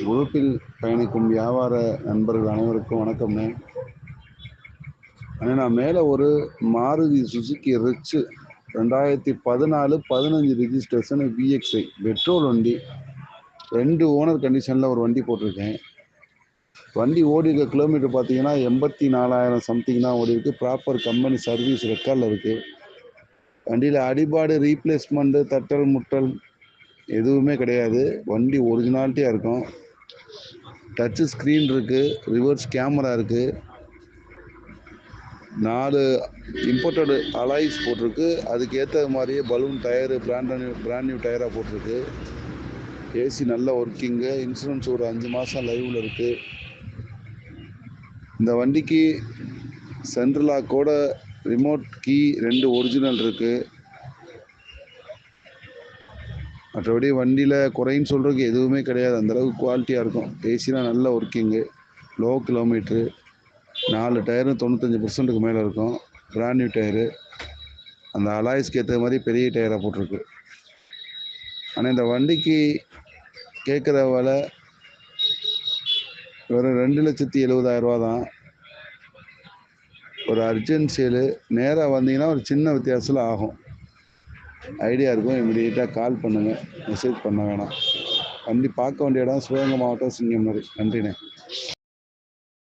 வகுப்பில் பயணிக்கும் வியாபார நண்பர்கள் அனைவருக்கும் வணக்கம்ண்ணே. அண்ணே, நான் மேலே ஒரு Maruti Suzuki rich 2014-15 registration VXI petrol வண்டி, 2 ஓனர் கண்டிஷனில் ஒரு வண்டி போட்டிருக்கேன். வண்டி ஓடி இருக்க கிலோமீட்டர் பார்த்தீங்கன்னா 84,000 சம்திங் தான் ஓடி இருக்கு. ப்ராப்பர் கம்பெனி சர்வீஸ் ரெக்கார்டில் இருக்குது. வண்டியில் அடிபாடு, ரீப்ளேஸ்மெண்ட்டு, தட்டல் முட்டல் எதுவுமே கிடையாது. வண்டி ஒரிஜினாலிட்டியாக இருக்கும். டச்சு ஸ்க்ரீன் இருக்குது, ரிவர்ஸ் கேமரா இருக்குது, 4 இம்போர்ட்டடு அலாய்ஸ் போட்டிருக்கு. அதுக்கு ஏற்ற மாதிரியே பலூன் டயரு பிராண்ட் நியூ டயராக போட்டிருக்கு. ஏசி நல்ல ஒர்க்கிங்கு. இன்சூரன்ஸ் ஒரு 5 மாதம் லைவில் இருக்குது. இந்த வண்டிக்கு சென்ட்ரல் லாக்கோட ரிமோட் கீ 2 ஒரிஜினல் இருக்குது. மற்றபடி வண்டியில் குறைன்னு சொல்கிறதுக்கு எதுவுமே கிடையாது. அந்தளவுக்கு குவாலிட்டியாக இருக்கும். ஏசிலாம் நல்ல ஒர்க்கிங்கு, லோ கிலோமீட்ரு, 4 டயரும் 95% மேலே இருக்கும். Brand new tyre. அந்த அலாய்ஸ்க்கு ஏற்ற மாதிரி பெரிய டயராக போட்டிருக்கு. ஆனால் இந்த வண்டிக்கு கேட்குற விலை வெறும் 2,70,000 தான். ஒரு அர்ஜென்ட் சேலு. நேராக வந்தீங்கன்னா ஒரு சின்ன வித்தியாசத்தில் ஆகும். ஐடியா இருக்கும். இமீடியட்டாக கால் பண்ணுங்கள், மெசேஜ் பண்ண வேணாம். வண்டி பார்க்க வேண்டிய இடம் சிவகங்கை மாவட்டம் சிங்கம்னூர். நன்றிண்ணே.